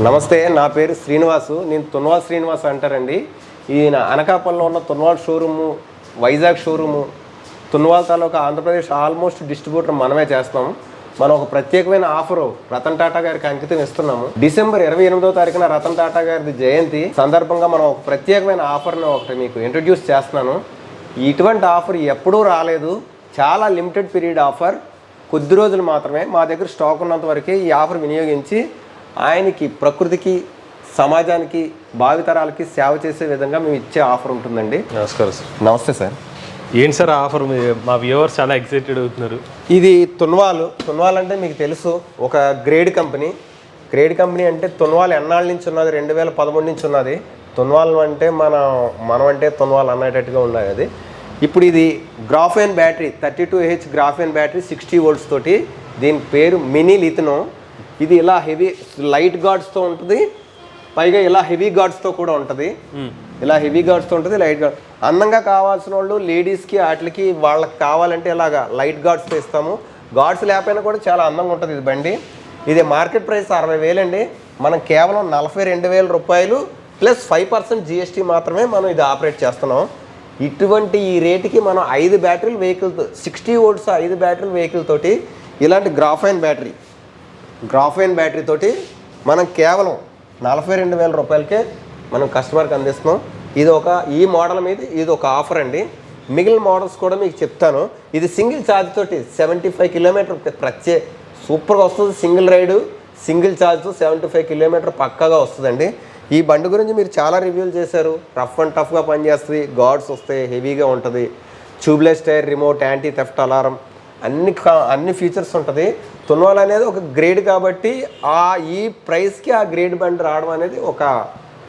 నమస్తే, నా పేరు శ్రీనివాసు. నేను తున్వాల్ శ్రీనివాస్ అంటారండి. ఈయన అనకాపల్లిలో ఉన్న తున్వాల్ షోరూము, వైజాగ్ షోరూము, తున్వాల్ తాలూకా ఆంధ్రప్రదేశ్ ఆల్మోస్ట్ డిస్ట్రిబ్యూటర్ మనమే చేస్తాము. మనం ఒక ప్రత్యేకమైన ఆఫరు రతన్ టాటా గారికి అంకితం ఇస్తున్నాము. డిసెంబర్ 28వ తారీఖున రతన్ టాటా గారి జయంతి సందర్భంగా మనం ఒక ప్రత్యేకమైన ఆఫర్ని ఒకటి మీకు ఇంట్రడ్యూస్ చేస్తున్నాను. ఇటువంటి ఆఫర్ ఎప్పుడూ రాలేదు. చాలా లిమిటెడ్ పీరియడ్ ఆఫర్, కొద్ది రోజులు మాత్రమే. మా దగ్గర స్టాక్ ఉన్నంత వరకే ఈ ఆఫర్ వినియోగించి ఆయనకి, ప్రకృతికి, సమాజానికి, భావితరాలకి సేవ చేసే విధంగా మేము ఇచ్చే ఆఫర్ ఉంటుందండి. నమస్కారం సార్. నమస్తే సార్. ఏంటి సార్ ఆఫర్? మా వ్యూవర్స్ చాలా ఎక్సైటెడ్ అవుతున్నారు. ఇది తున్వాల్ అంటే మీకు తెలుసు, ఒక గ్రేడ్ కంపెనీ. గ్రేడ్ కంపెనీ అంటే తున్వాల్ ఎన్నాళ్ళ నుంచి ఉన్నది? 2013 నుంచి ఉన్నది. తున్వాల్ అంటే మనం అంటే తున్వాల్ అన్నట్టుగా ఉన్నది అది. ఇప్పుడు ఇది గ్రాఫెన్ బ్యాటరీ, 32H గ్రాఫెన్ బ్యాటరీ, 60 volts తోటి. దీని పేరు మినీ లిథినో. ఇది ఇలా హెవీ లైట్ గార్డ్స్తో ఉంటుంది, పైగా ఇలా హెవీ గార్డ్స్తో కూడా ఉంటుంది. ఇలా హెవీ గార్డ్స్తో ఉంటుంది, లైట్ గార్డ్. అందంగా కావాల్సిన వాళ్ళు లేడీస్కి వాటికి వాళ్ళకి కావాలంటే ఇలాగా లైట్ గార్డ్స్తో ఇస్తాము. గార్డ్స్ లేకపోయినా కూడా చాలా అందంగా ఉంటుంది ఇది బండి. ఇది మార్కెట్ ప్రైస్ 60,000 అండి. మనం కేవలం 42,000 రూపాయలు ప్లస్ 5% GST మాత్రమే మనం ఇది ఆపరేట్ చేస్తున్నాం. ఇటువంటి ఈ రేటుకి మనం 5 బ్యాటరీలు వెహికల్తో, 60 volts 5 బ్యాటరీల వెహికల్ తోటి, ఇలాంటి గ్రాఫైన్ బ్యాటరీ తోటి మనం కేవలం 42,000 రూపాయలకే మనం కస్టమర్కి అందిస్తున్నాం. ఈ మోడల్ మీద ఇది ఒక ఆఫర్ అండి. మిగిలిన మోడల్స్ కూడా మీకు చెప్తాను. ఇది సింగిల్ ఛార్జ్ తోటి 75 కిలోమీటర్ సూపర్గా వస్తుంది. Single ride, single charge 75 kilometre పక్కాగా వస్తుందండి. ఈ బండి గురించి మీరు చాలా రివ్యూలు చేశారు. రఫ్ అండ్ టఫ్గా పనిచేస్తుంది, గార్డ్స్ వస్తాయి, హెవీగా ఉంటుంది, tubeless tyre, remote, anti theft alarm, అన్ని ఫీచర్స్ ఉంటుంది. తున్వాల్ అనేది ఒక గ్రేడ్ కాబట్టి ఈ ప్రైస్కి ఆ గ్రేడ్ బండి రావడం అనేది ఒక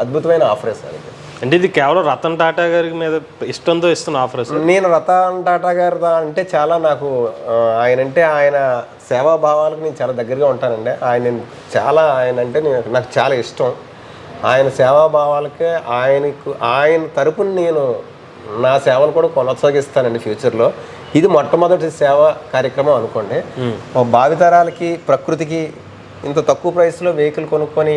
అద్భుతమైన ఆఫరే సార్. అంటే ఇది కేవలం రతన్ టాటా గారి మీద ఇష్టంతో ఇస్తున్న ఆఫర్ సార్. నేను రతన్ టాటా గారి అంటే చాలా నాకు ఆయన సేవాభావాలకు నేను చాలా దగ్గరగా ఉంటానండి. ఆయన అంటే నాకు చాలా ఇష్టం. ఆయన సేవాభావాలకే ఆయన తరపున నేను నా సేవను కూడా కొనసాగిస్తానండి ఫ్యూచర్లో. ఇది మొట్టమొదటి సేవా కార్యక్రమం అనుకోండి. భావితరాలకి, ప్రకృతికి ఇంత తక్కువ ప్రైస్లో వెహికల్ కొనుక్కొని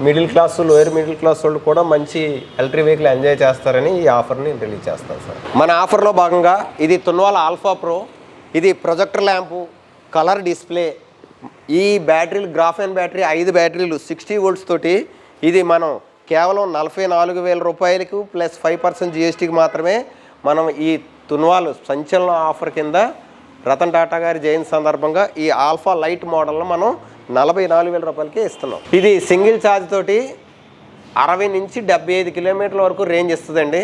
middle class, lower middle class వాళ్ళు కూడా మంచి ఎలక్ట్రిక్ వెహికల్ ఎంజాయ్ చేస్తారని ఈ ఆఫర్ని రిలీజ్ చేస్తాను సార్. మన ఆఫర్లో భాగంగా ఇది తున్వాల్ ఆల్ఫా ప్రో. ఇది ప్రొజెక్టర్ ల్యాంపు, కలర్ డిస్ప్లే, ఈ బ్యాటరీలు గ్రాఫెన్ బ్యాటరీ 5 బ్యాటరీలు 60 volts తోటి. ఇది మనం కేవలం 44,000 రూపాయలకు ప్లస్ 5% GSTకి మాత్రమే మనం ఈ తున్వాల్ సంచలన ఆఫర్ కింద రతన్ టాటా గారి జయంతి సందర్భంగా ఈ ఆల్ఫా లైట్ మోడల్ను మనం 44,000 రూపాయలకే ఇస్తున్నాం. ఇది సింగిల్ ఛార్జ్ తోటి 60 నుంచి 75 కిలోమీటర్ల వరకు రేంజ్ ఇస్తుందండి.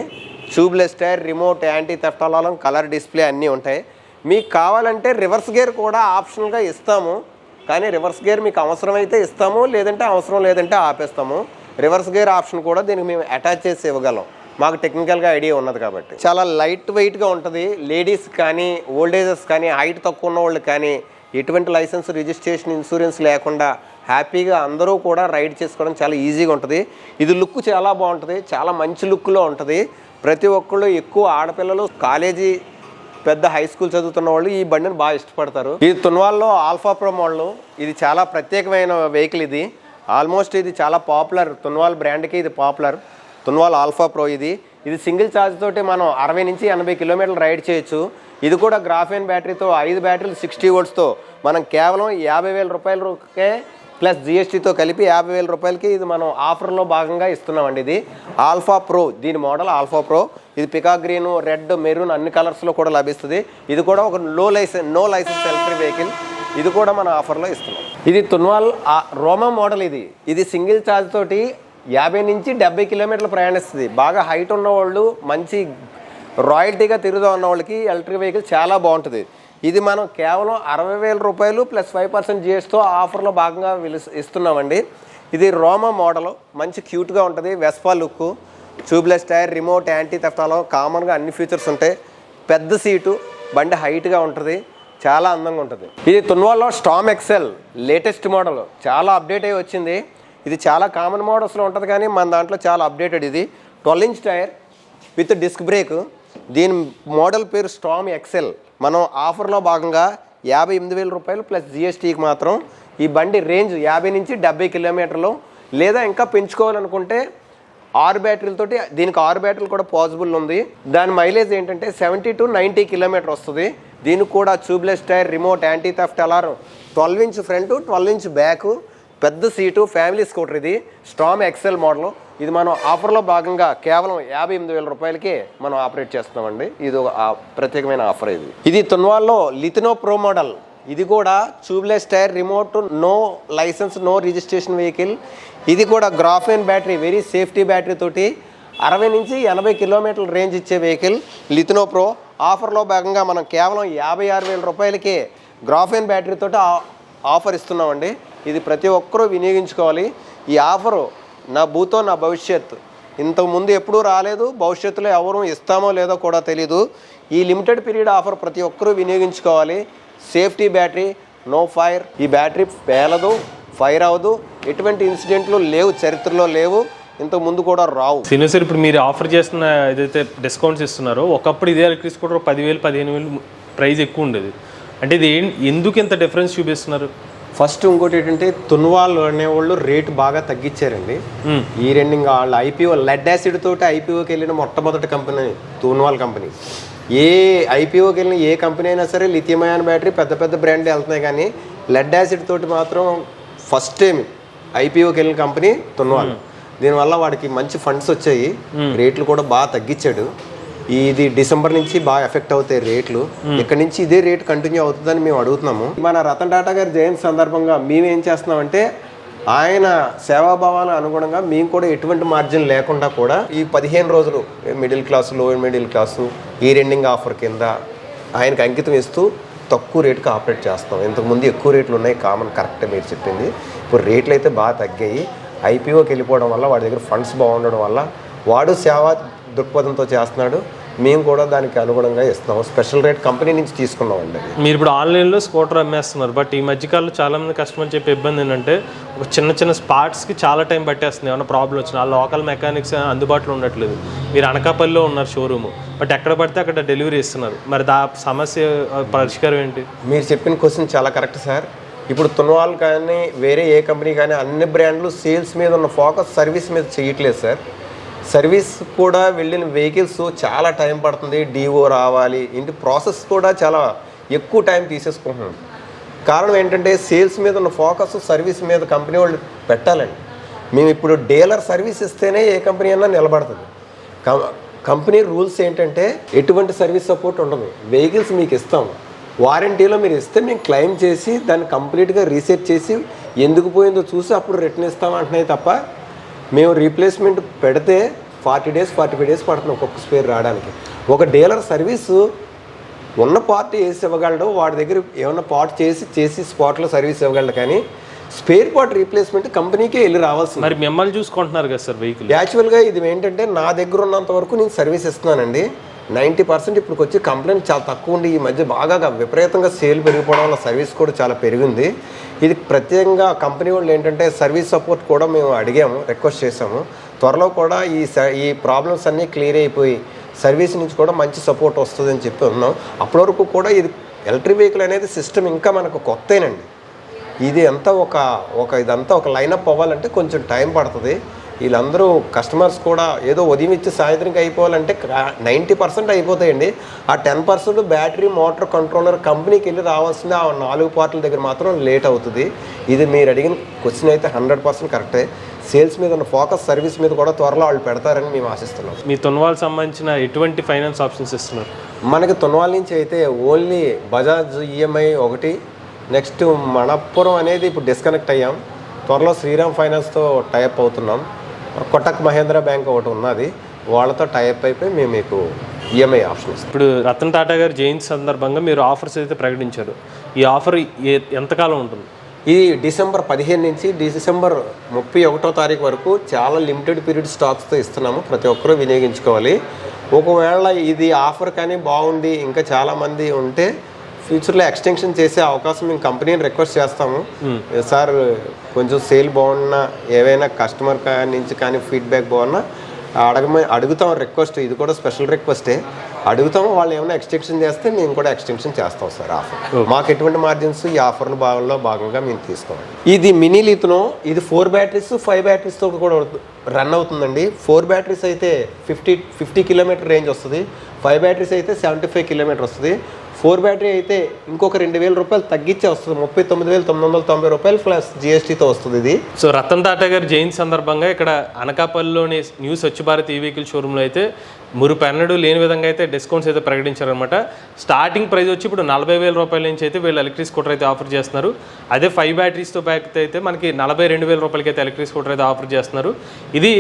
Tubeless tyre, remote, anti theft alarm, colour display అన్నీ ఉంటాయి. మీకు కావాలంటే రివర్స్ గేర్ కూడా ఆప్షనల్గా ఇస్తాము. కానీ రివర్స్ గేర్ మీకు అవసరమైతే ఇస్తాము, లేదంటే అవసరం లేదంటే ఆపేస్తాము. రివర్స్ గేర్ ఆప్షన్ కూడా దీనికి మేము అటాచ్ చేసి ఇవ్వగలం, మాకు టెక్నికల్గా ఐడియా ఉన్నది కాబట్టి. చాలా లైట్ వెయిట్గా ఉంటుంది. లేడీస్ కానీ, ఓల్డేజెస్ కానీ, హైట్ తక్కువ ఉన్న వాళ్ళు కానీ, ఎటువంటి లైసెన్స్, రిజిస్ట్రేషన్, ఇన్సూరెన్స్ లేకుండా హ్యాపీగా అందరూ కూడా రైడ్ చేసుకోవడం చాలా ఈజీగా ఉంటుంది. ఇది లుక్ చాలా బాగుంటుంది, చాలా మంచి లుక్లో ఉంటుంది. ప్రతి ఒక్కళ్ళు, ఎక్కువ ఆడపిల్లలు, కాలేజీ, పెద్ద హై స్కూల్ చదువుతున్న వాళ్ళు ఈ బండిని బాగా ఇష్టపడతారు. ఇది తున్వాల్లో ఆల్ఫా ప్రో మోడల్. ఇది చాలా ప్రత్యేకమైన వెహికల్. ఇది ఆల్మోస్ట్ ఇది చాలా పాపులర్, తున్వాల్ బ్రాండ్కి ఇది పాపులర్. తున్వాల్ ఆల్ఫా ప్రో ఇది సింగిల్ ఛార్జ్ తోటి మనం 60 నుంచి 80 కిలోమీటర్లు రైడ్ చేయొచ్చు. ఇది కూడా గ్రాఫెన్ బ్యాటరీతో 5 బ్యాటరీలు 60 voltsతో మనం కేవలం 50,000 రూపాయలకే ప్లస్ GSTతో కలిపి 50,000 రూపాయలకి ఇది మనం ఆఫర్లో భాగంగా ఇస్తున్నామండి. ఇది ఆల్ఫా ప్రో, దీని మోడల్ ఆల్ఫా ప్రో. ఇది పికా గ్రీన్, రెడ్, మెరూన్ అన్ని కలర్స్లో కూడా లభిస్తుంది. ఇది కూడా ఒక నో లైసెన్స్ ఎలక్ట్రిక్ వెహికల్. ఇది కూడా మన ఆఫర్లో ఇస్తున్నాం. ఇది తున్వాల్ రోమా మోడల్. ఇది సింగిల్ ఛార్జ్ తోటి 50 నుంచి 70 కిలోమీటర్లు ప్రయాణిస్తుంది. బాగా హైట్ ఉన్నవాళ్ళు, మంచి రాయల్టీగా తిరుగుతూ ఉన్న వాళ్ళకి ఎలక్ట్రిక్ వెహికల్ చాలా బాగుంటుంది. ఇది మనం కేవలం 60,000 రూపాయలు ప్లస్ 5% GSTతో ఆఫర్లో భాగంగా ఇస్తున్నామండి. ఇది రోమా మోడల్, మంచి క్యూట్గా ఉంటుంది. Vespa look, tubeless tyre, remote, anti theft alarm, కామన్గా అన్ని ఫీచర్స్ ఉంటాయి. పెద్ద సీటు, బండి హైట్గా ఉంటుంది, చాలా అందంగా ఉంటుంది. ఇది తున్వాల్లో స్టామ్ ఎక్సెల్ లేటెస్ట్ మోడల్, చాలా అప్డేట్ అయ్యి వచ్చింది. ఇది చాలా కామన్ మోడల్స్లో ఉంటుంది కానీ మన దాంట్లో చాలా అప్డేటెడ్. ఇది 12 inch tyre with disc brake. దీని మోడల్ పేరు స్టామ్ ఎక్సెల్. మనం ఆఫర్లో భాగంగా 58,000 రూపాయలు ప్లస్ GSTకి మాత్రం ఈ బండి రేంజ్ 50 నుంచి 70 కిలోమీటర్లు లేదా ఇంకా పెంచుకోవాలనుకుంటే 6 బ్యాటరీలతోటి, దీనికి 6 బ్యాటరీలు కూడా పాసిబుల్ ఉంది. దాని మైలేజ్ ఏంటంటే 70 to 90 కిలోమీటర్ వస్తుంది. దీనికి కూడా tubeless tyre, remote anti theft alarm, 12 inch front, 12 inch back, పెద్ద సీటు, ఫ్యామిలీ స్కూటర్. ఇది స్టామ్ ఎక్సెల్ మోడల్. ఇది మనం ఆఫర్లో భాగంగా కేవలం 58,000 రూపాయలకి మనం ఆపరేట్ చేస్తున్నామండి. ఇది ఒక ప్రత్యేకమైన ఆఫర్. ఇది తున్వాల్లో లిథినో ప్రో మోడల్. ఇది కూడా tubeless tyre, remote, no licence, no registration vehicle. ఇది కూడా graphene battery, very safety battery తోటి 60 నుంచి 80 కిలోమీటర్ల రేంజ్ ఇచ్చే వెహికల్ లిథినో ప్రో. ఆఫర్లో భాగంగా మనం కేవలం 56,000 రూపాయలకి గ్రాఫెన్ బ్యాటరీ తోటి ఆఫర్ ఇస్తున్నామండి. ఇది ప్రతి ఒక్కరూ వినియోగించుకోవాలి. ఈ ఆఫరు నా భూతో నా భవిష్యత్. ఇంతకుముందు ఎప్పుడూ రాలేదు, భవిష్యత్తులో ఎవరు ఇస్తామో లేదో కూడా తెలీదు. ఈ లిమిటెడ్ పీరియడ్ ఆఫర్ ప్రతి ఒక్కరూ వినియోగించుకోవాలి. Safety battery, no fire. ఈ బ్యాటరీ పేలదు, ఫైర్ అవ్వదు, ఎటువంటి ఇన్సిడెంట్లు లేవు, చరిత్రలో లేవు, ఇంతకు ముందు కూడా రావు. సార్ ఇప్పుడు మీరు ఆఫర్ చేస్తున్న ఏదైతే డిస్కౌంట్స్ ఇస్తున్నారో, ఒకప్పుడు ఇదే ఎలక్ట్రిక్ స్కూటర్ 10,000, 15,000 ప్రైస్ ఎక్కువ ఉండేది. అంటే ఇది ఎందుకు ఇంత డిఫరెన్స్ చూపిస్తున్నారు? ఫస్ట్ ఇంకోటి ఏంటంటే తున్వాళ్ళు అనేవాళ్ళు రేటు బాగా తగ్గించారండి. ఈ రెండింగ్ వాళ్ళు ఐపీఓ లెడ్ యాసిడ్ తోటి ఐపీఓకి వెళ్ళిన మొట్టమొదటి కంపెనీ తున్వాల్ కంపెనీ. ఏ ఐపీఓకి వెళ్ళిన ఏ కంపెనీ అయినా సరే లిథియం అయాన్ బ్యాటరీ పెద్ద పెద్ద బ్రాండ్ వెళ్తున్నాయి, కానీ లెడ్ యాసిడ్ తోటి మాత్రం ఫస్ట్ టైం ఐపీఓకి వెళ్ళిన కంపెనీ తున్వాల్. దీనివల్ల వాడికి మంచి ఫండ్స్ వచ్చాయి, రేట్లు కూడా బాగా తగ్గించాడు. ఇది డిసెంబర్ నుంచి బాగా ఎఫెక్ట్ అవుతాయి రేట్లు. ఇక్కడ నుంచి ఇదే రేట్ కంటిన్యూ అవుతుందని మేము అడుగుతున్నాము. మన రతన్ టాటా గారి జయంతి సందర్భంగా మేము ఏం చేస్తున్నామంటే, ఆయన సేవాభావాలకు అనుగుణంగా మేము కూడా ఎటువంటి మార్జిన్ లేకుండా కూడా ఈ 15 రోజులు middle class, lower middle class ఈ రెండింగ్ ఆఫర్ కింద ఆయనకు అంకితం ఇస్తూ తక్కువ రేటుకి ఆపరేట్ చేస్తాం. ఇంతకుముందు ఎక్కువ రేట్లు ఉన్నాయి, కామన్, కరెక్ట్ మీరు చెప్పింది. ఇప్పుడు రేట్లు అయితే బాగా తగ్గాయి. ఐపీఓకి వెళ్ళిపోవడం వల్ల, వాడి దగ్గర ఫండ్స్ బాగుండడం వల్ల వాడు సేవా దృక్పథంతో చేస్తున్నాడు. మేము కూడా దానికి అనుగుణంగా ఇస్తున్నాము. స్పెషల్ రేట్ కంపెనీ నుంచి తీసుకున్నామండి. మీరు ఇప్పుడు ఆన్లైన్లో స్కూటర్ అమ్మేస్తున్నారు, బట్ ఈ మధ్యకాలంలో చాలామంది కస్టమర్ చెప్పే ఇబ్బంది ఏంటంటే, ఒక చిన్న చిన్న స్పార్ట్స్కి చాలా టైం పట్టేస్తుంది. ఏమైనా ప్రాబ్లం వచ్చినా ఆ లోకల్ మెకానిక్స్ అందుబాటులో ఉండట్లేదు. మీరు అనకాపల్లిలో ఉన్నారు షోరూము, బట్ ఎక్కడ పడితే అక్కడ డెలివరీ ఇస్తున్నారు. మరి సమస్య పరిష్కారం ఏంటి? మీరు చెప్పిన క్వశ్చన్ చాలా కరెక్ట్ సార్. ఇప్పుడు తున్వాల్ కానీ వేరే ఏ కంపెనీ కానీ అన్ని బ్రాండ్లు సేల్స్ మీద ఉన్న ఫోకస్ సర్వీస్ మీద చేయట్లేదు సార్. సర్వీస్ కూడా వెళ్ళిన వెహికల్స్ చాలా టైం పడుతుంది, డిఓ రావాలి, ఇంటి ప్రాసెస్ కూడా చాలా ఎక్కువ టైం తీసేసుకుంటున్నాం. కారణం ఏంటంటే సేల్స్ మీద ఉన్న ఫోకస్ సర్వీస్ మీద కంపెనీ వాళ్ళు పెట్టాలండి. మేము ఇప్పుడు డీలర్ సర్వీస్ ఇస్తేనే ఏ కంపెనీ అయినా నిలబడుతుంది. కంపెనీ రూల్స్ ఏంటంటే ఎటువంటి సర్వీస్ సపోర్ట్ ఉండదు. వెహికల్స్ మీకు ఇస్తాం, వారంటీలో మీరు ఇస్తే మేము క్లెయిమ్ చేసి దాన్ని కంప్లీట్గా రీసెర్చ్ చేసి ఎందుకు పోయిందో చూసి అప్పుడు రిటర్న్ ఇస్తాం అంటున్నాయి తప్ప, మేము రీప్లేస్మెంట్ పెడితే 40 days 45 days పడుతుంది ఒక్కొక్క స్పేర్ రావడానికి. ఒక డీలర్ సర్వీసు ఉన్న పార్ట్ వేసి ఇవ్వగలడు, వాడి దగ్గర ఏమన్నా పార్ట్ చేసి స్పాట్లో సర్వీస్ ఇవ్వగలడు, కానీ స్పేర్ పార్ట్ రీప్లేస్మెంట్ కంపెనీకే వెళ్ళి రావాల్సింది. మరి మిమ్మల్ని చూసుకుంటున్నారు కదా సార్ వెహికల్. యాక్చువల్గా ఇది ఏంటంటే నా దగ్గర ఉన్నంత వరకు నేను సర్వీస్ ఇస్తున్నానండి. 90% ఇప్పుడు వచ్చి కంప్లైంట్ చాలా తక్కువ ఉండి, ఈ మధ్య బాగా విపరీతంగా సేల్ పెరిగిపోవడం వల్ల సర్వీస్ కూడా చాలా పెరిగింది. ఇది ప్రత్యేకంగా కంపెనీ వాళ్ళు ఏంటంటే సర్వీస్ సపోర్ట్ కూడా మేము అడిగాము, రిక్వెస్ట్ చేసాము. త్వరలో కూడా ఈ ప్రాబ్లమ్స్ అన్నీ క్లియర్ అయిపోయి సర్వీస్ నుంచి కూడా మంచి సపోర్ట్ వస్తుందని చెప్పి ఉన్నాం. అప్పటి వరకు కూడా ఇది ఎలక్ట్రిక్ వెహికల్ అనేది సిస్టమ్ ఇంకా మనకు కొత్తేనండి. ఇది అంతా ఇదంతా ఒక లైనప్ అవ్వాలంటే కొంచెం టైం పడుతుంది. వీళ్ళందరూ కస్టమర్స్ కూడా ఏదో ఉదయం ఇచ్చి సాయంత్రంకి అయిపోవాలంటే 90% అయిపోతాయండి. ఆ 10% బ్యాటరీ, మోటార్, కంట్రోలర్ కంపెనీకి వెళ్ళి రావాల్సింది ఆ 4 పార్ట్ల దగ్గర మాత్రం లేట్ అవుతుంది. ఇది మీరు అడిగిన క్వశ్చన్ అయితే 100% కరెక్టే. సేల్స్ మీద ఉన్న ఫోకస్ సర్వీస్ మీద కూడా త్వరలో వాళ్ళు పెడతారని మేము ఆశిస్తున్నాం. మీ తున్వాల్ సంబంధించిన ఎటువంటి ఫైనాన్స్ ఆప్షన్స్ ఇస్తున్నారు? మనకి తున్వాల్ నుంచి అయితే ఓన్లీ బజాజ్ ఈఎంఐ ఒకటి, నెక్స్ట్ మణప్పురం అనేది ఇప్పుడు డిస్కనెక్ట్ అయ్యాం. త్వరలో శ్రీరామ్ ఫైనాన్స్తో టైఅప్ అవుతున్నాం. కొటక్ మహేంద్ర బ్యాంక్ ఒకటి ఉన్నది, వాళ్ళతో టైఅప్ అయిపోయి మేము మీకు ఈఎంఐ ఆప్షన్ ఇస్తాం. ఇప్పుడు రతన్ టాటా గారి జయంతి సందర్భంగా మీరు ఆఫర్స్ అయితే ప్రకటించారు. ఈ ఆఫర్ ఎంతకాలం ఉంటుంది? ఇది డిసెంబర్ 15 నుంచి డిసెంబర్ 31వ తారీఖు వరకు చాలా లిమిటెడ్ పీరియడ్ స్టాక్స్తో ఇస్తున్నాము. ప్రతి ఒక్కరూ వినియోగించుకోవాలి. ఒకవేళ ఇది ఆఫర్ కానీ బాగుండి ఇంకా చాలామంది ఉంటే ఫ్యూచర్లో ఎక్స్టెన్షన్ చేసే అవకాశం మేము కంపెనీని రిక్వెస్ట్ చేస్తాము. సార్ కొంచెం సేల్ బాగున్నా, ఏవైనా కస్టమర్ నుంచి కానీ ఫీడ్బ్యాక్ బాగున్నా అడుగుతాం రిక్వెస్ట్, ఇది కూడా స్పెషల్ రిక్వెస్టే. అడుగుతాం, వాళ్ళు ఏమైనా ఎక్స్టెన్షన్ చేస్తే మేము కూడా ఎక్స్టెన్షన్ చేస్తాం సార్ ఆఫర్. మాకు ఎటువంటి మార్జిన్స్ ఈ ఆఫర్ల భాగంగా మేము తీసుకోవాలి. ఇది మినీ లిథినో, ఇది 4 బ్యాటరీస్ 5 బ్యాటరీస్తో కూడా రన్ అవుతుందండి. 4 బ్యాటరీస్ అయితే 50 కిలోమీటర్ రేంజ్ వస్తుంది, 5 బ్యాటరీస్ అయితే 75 కిలోమీటర్ వస్తుంది. 4 బ్యాటరీ అయితే ఇంకొక 2,000 రూపాయలు తగ్గించే వస్తుంది, 39,990 రూపాయలు ప్లస్ జిఎస్టీతో వస్తుంది ఇది. సో రతన్ టాటా గారి జయంతి సందర్భంగా ఇక్కడ అనకాపల్లిలోని న్యూ స్వచ్ఛ భారత్ ఈ వెహికల్ షోరూంలో అయితే మురుపెన్నడు లేని విధంగా అయితే డిస్కౌంట్స్ అయితే ప్రకటించారనమాట. స్టార్టింగ్ ప్రైస్ వచ్చి ఇప్పుడు 40,000 రూపాయల నుంచి అయితే వీళ్ళు ఎలక్ట్రిక్ స్కూటర్ అయితే ఆఫర్ చేస్తున్నారు. అదే 5 బ్యాటరీస్తో బ్యాక్ అయితే మనకి 42,000 రూపాయలకి అయితే ఎలక్ట్రిక్ స్కూటర్ అయితే ఆఫర్ చేస్తున్నారు. ఇది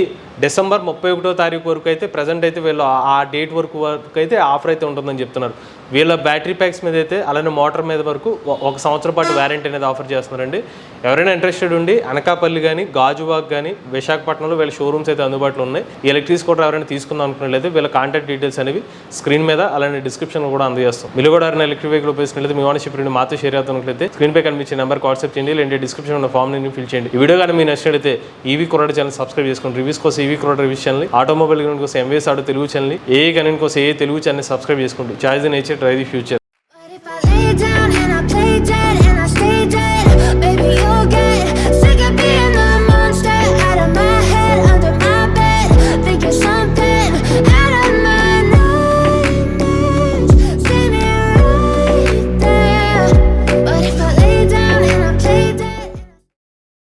డిసెంబర్ 31వ తారీఖు వరకు అయితే ప్రజెంట్ అయితే వీళ్ళు ఆ డేట్ వరకు అయితే ఆఫర్ అయితే ఉంటుందని చెప్తున్నారు. వీళ్ళ బ్యాటరీ ప్యాక్స్ మీద అయితే అలానే మోటార్ మీద వరకు 1 సంవత్సరం పాటు వారంటీ అనేది ఆఫర్ చేస్తున్నారండి. ఎవరైనా ఇంట్రెస్టెడ్ ఉండి అనకాపల్లి కానీ గాజువాక్ కానీ విశాఖపట్నంలో వీళ్ళ షోరూమ్స్ అయితే అందుబాటులో ఉన్నాయి. ఈ ఎలక్ట్రిక్ స్కూటర్ ఎవరైనా తీసుకుందాం అనుకున్నట్లయితే వీళ్ళ కాంటాక్ట్ డీటెయిల్స్ అనేవి స్క్రీన్ మీద అలానే డిస్క్రిప్షన్ కూడా అందజేస్తాం. మీరు కూడా ఎవరైనా ఎలక్ట్రిక్ వెహికల్ ఉపయోగించినట్లయితే మీ ఓనర్షిప్ నుండి మాతో షేర్ అవుతున్నట్లయితే స్క్రీన్ పై కనిపించే నెంబర్కి వాట్సాప్ చేయండి, లేదంటే డిస్క్రిప్షన్ ఉన్న ఫామ్ ని ఫిల్ చేయండి. ఈ వీడియో కానీ మీరు నచ్చినట్లయితే ఈవీ కొరడ ఛానల్ సబ్స్క్రైబ్ చేసుకోండి. రివ్యూస్ కోసం ఈవీ కొరడ రివ్యూస్ ఛానల్, ఆటోమొబైల్ కోసం ఎంవీఎస్ ఆటో తెలుగు ఛానల్, ఏ కనెంట్ కోసం ఏ తెలుగు ఛానల్ సబ్స్క్రైబ్ చేసుకోండి. Choice the nature, try the future.